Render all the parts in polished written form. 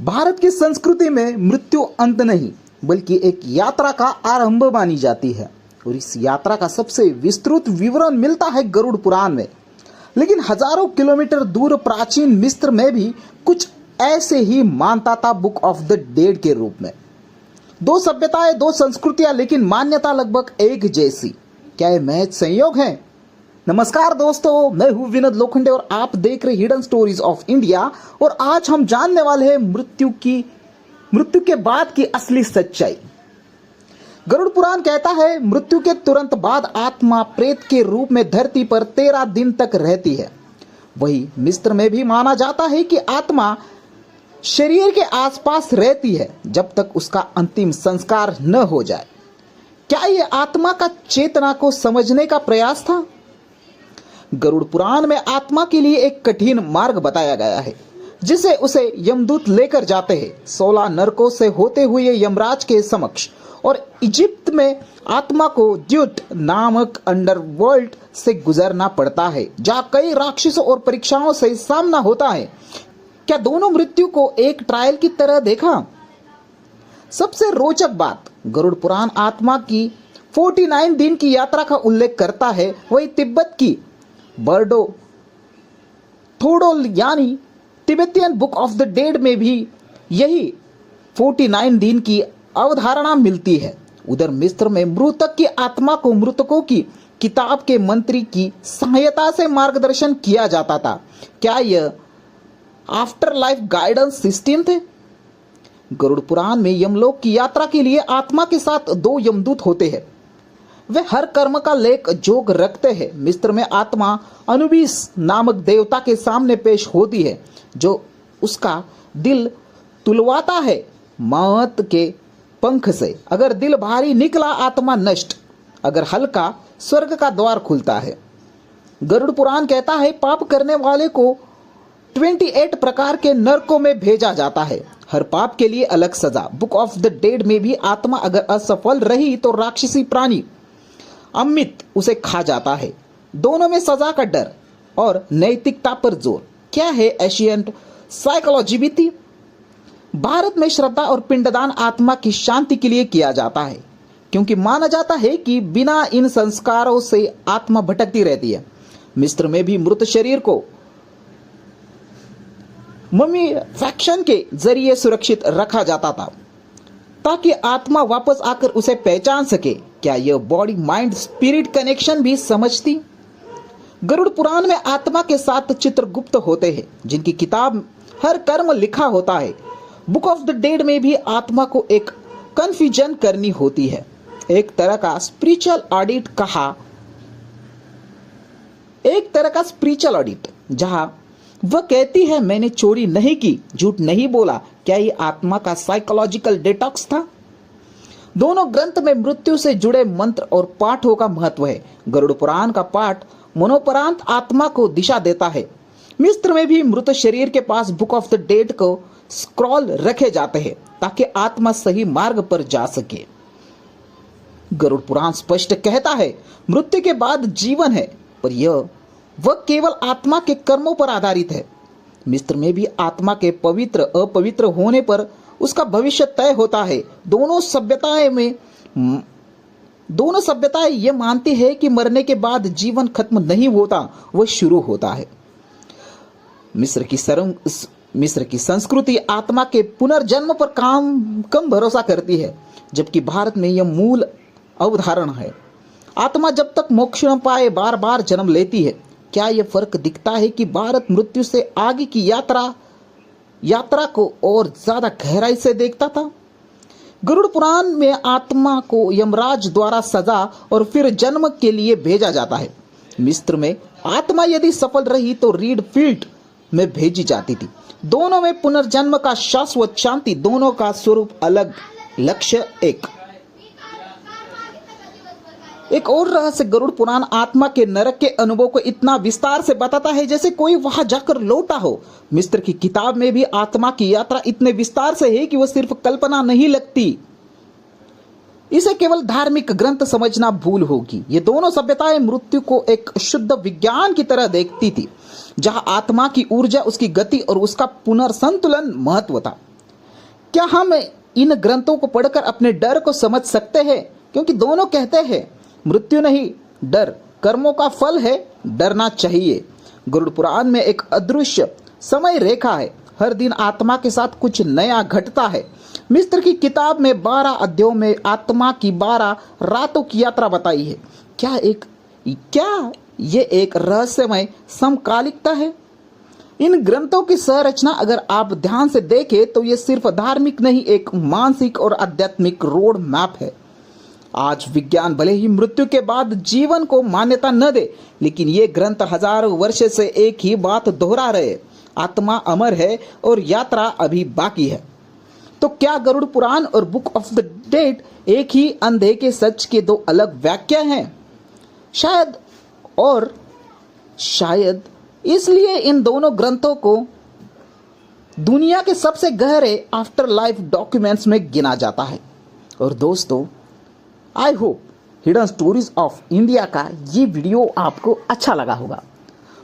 भारत की संस्कृति में मृत्यु अंत नहीं बल्कि एक यात्रा का आरंभ मानी जाती है और इस यात्रा का सबसे विस्तृत विवरण मिलता है गरुड़ पुराण में। लेकिन हजारों किलोमीटर दूर प्राचीन मिस्र में भी कुछ ऐसे ही मानता था बुक ऑफ द डेड के रूप में। दो सभ्यताएं, दो संस्कृतियां, लेकिन मान्यता लगभग एक जैसी। क्या ये महज संयोग है? नमस्कार दोस्तों, मैं हूं विनोद लोखंडे और आप देख रहे हिडन स्टोरीज ऑफ इंडिया। और आज हम जानने वाले हैं मृत्यु के बाद की असली सच्चाई। गरुड़ पुराण कहता है मृत्यु के तुरंत बाद आत्मा प्रेत के रूप में धरती पर 13 दिन तक रहती है। वही मिस्र में भी माना जाता है कि आत्मा शरीर के आसपास रहती है जब तक उसका अंतिम संस्कार न हो जाए। क्या यह आत्मा का चेतना को समझने का प्रयास था? गरुड़ पुराण में आत्मा के लिए एक कठिन मार्ग बताया गया है जिसे उसे यमदूत लेकर जाते हैं 16 नरकों से होते हुए यमराज के समक्ष। और इजिप्ट में आत्मा को ड्यूट नामक अंडरवर्ल्ड से गुजरना पड़ता है जहां कई राक्षसों और परीक्षाओं से सामना होता है। क्या दोनों मृत्यु को एक ट्रायल की तरह देखा? सबसे रोचक बात, गरुड़ पुराण आत्मा की 49 दिन की यात्रा का उल्लेख करता है। वही तिब्बत की बर्डो थोडोल यानी Tibetan book of the dead में भी यही 49 दिन की अवधारणा मिलती है। उधर मिस्र में मृतक की आत्मा को मृतकों की किताब के मंत्री की सहायता से मार्गदर्शन किया जाता था। क्या यह आफ्टर लाइफ गाइडेंस सिस्टम थे? गरुड़ पुराण में यमलोक की यात्रा के लिए आत्मा के साथ 2 यमदूत होते हैं। वे हर कर्म का लेख जोग रखते हैं। मिस्र में आत्मा अनुबिस नामक देवता के सामने पेश होती है जो उसका दिल तुलवाता है मौत के पंख से। अगर दिल भारी निकला आत्मा नष्ट, अगर हल्का स्वर्ग का द्वार खुलता है। गरुड़ पुराण कहता है पाप करने वाले को 28 प्रकार के नरकों में भेजा जाता है, हर पाप के लिए अलग सजा। बुक ऑफ द डेड में भी आत्मा अगर असफल रही तो राक्षसी प्राणी अमित उसे खा जाता है। दोनों में सजा का डर और नैतिकता पर जोर। क्या है एशियंट साइकोलॉजी भी थी? भारत में श्रद्धा और पिंडदान आत्मा की शांति के लिए किया जाता है क्योंकि माना जाता है कि बिना इन संस्कारों से आत्मा भटकती रहती है। मिस्र में भी मृत शरीर को ममीफिकेशन के जरिए सुरक्षित रखा जाता था ताकि आत्मा वापस आकर उसे पहचान सके। क्या यह बॉडी माइंड स्पिरिट कनेक्शन भी समझती? गरुड़ पुराण में आत्मा के साथ चित्रगुप्त होते हैं जिनकी किताब हर कर्म लिखा होता है। बुक ऑफ द डेड में भी आत्मा को एक कन्फ्यूजन करनी होती है, एक तरह का स्पिरिचुअल ऑडिट जहां वह कहती है मैंने चोरी नहीं की, झूठ नहीं बोला। क्या ये आत्मा का साइकोलॉजिकल डिटॉक्स था? दोनों ग्रंथ में मृत्यु से जुड़े मंत्र और पाठों का महत्व है। गरुड़ पुराण का पाठ मनोपरांत आत्मा को दिशा देता है। मिस्र में भी मृत शरीर के पास बुक ऑफ द डेड को स्क्रॉल रखे जाते हैं ताकि आत्मा सही मार्ग पर जा सके। गरुड़ पुराण स्पष्ट कहता है मृत्यु के बाद जीवन है, पर वह केवल आत्मा के कर्मों पर आधारित है। मिस्र में भी आत्मा के पवित्र अपवित्र होने पर उसका भविष्य तय होता है। दोनों सभ्यताएं ये मानती है कि मरने के बाद जीवन खत्म नहीं होता, वह शुरू होता है। मिस्र की संस्कृति आत्मा के पुनर्जन्म पर कम भरोसा करती है, जबकि भारत में यह मूल अवधारणा है आत्मा जब तक मोक्ष न पाए बार बार जन्म लेती है। क्या यह फर्क दिखता है कि भारत मृत्यु से आगे की यात्रा को और ज्यादा गहराई से देखता था? गरुड़ पुराण में आत्मा को यमराज द्वारा सजा और फिर जन्म के लिए भेजा जाता है। मिस्र में आत्मा यदि सफल रही तो रीड फील्ड में भेजी जाती थी। दोनों में पुनर्जन्म का शाश्वत शांति, दोनों का स्वरूप अलग, लक्ष्य एक और रहस्य। गरुड़ पुराण आत्मा के नरक के अनुभव को इतना विस्तार से बताता है जैसे कोई वहां जाकर लौटा हो। मिस्र की किताब में भी आत्मा की यात्रा इतने विस्तार से है कि वह सिर्फ कल्पना नहीं लगती। इसे केवल धार्मिक ग्रंथ समझना भूल होगी। ये दोनों सभ्यताएं मृत्यु को एक शुद्ध विज्ञान की तरह देखती थी जहां आत्मा की ऊर्जा, उसकी गति और उसका पुनर्संतुलन महत्व था। क्या हम इन ग्रंथों को पढ़कर अपने डर को समझ सकते हैं? क्योंकि दोनों कहते हैं मृत्यु नहीं, डर कर्मों का फल है, डरना चाहिए। गरुड़ पुराण में एक अदृश्य समय रेखा है। हर दिन आत्मा के साथ कुछ नया घटता है। मिस्र की किताब में 12 अध्यायों में आत्मा की 12 रातों की यात्रा बताई है। क्या ये एक रहस्यमय समकालिकता है? इन ग्रंथों की संरचना अगर आप ध्यान से देखें तो ये सिर्फ धार्मिक नहीं, एक मानसिक और आध्यात्मिक रोड मैप है। आज विज्ञान भले ही मृत्यु के बाद जीवन को मान्यता न दे, लेकिन ये ग्रंथ हजारों वर्ष से एक ही बात दोहरा रहे, आत्मा अमर है और यात्रा अभी बाकी है। तो क्या गरुड़ पुराण और बुक ऑफ द डेड एक ही अंधे के सच के दो अलग व्याख्या हैं? शायद इसलिए इन दोनों ग्रंथों को दुनिया के सबसे गहरे आफ्टर लाइफ डॉक्यूमेंट्स में गिना जाता है। और दोस्तों, I hope hidden stories of India का ये वीडियो आपको अच्छा लगा होगा।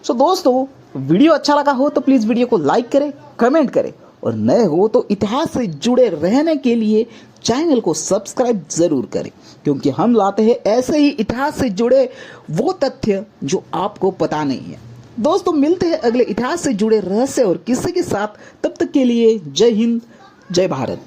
सो दोस्तों, वीडियो अच्छा लगा हो तो प्लीज़ वीडियो को लाइक करें, कमेंट करें, और नए हो तो इतिहास से जुड़े रहने के लिए चैनल को सब्सक्राइब जरूर करें, क्योंकि हम लाते हैं ऐसे ही इतिहास से जुड़े वो तथ्य जो आपको पता नहीं है। दोस्तों, मिलते हैं अगले इतिहास से जुड़े रहस्य और किस्से के साथ। तब तक के लिए जय हिंद, जय भारत।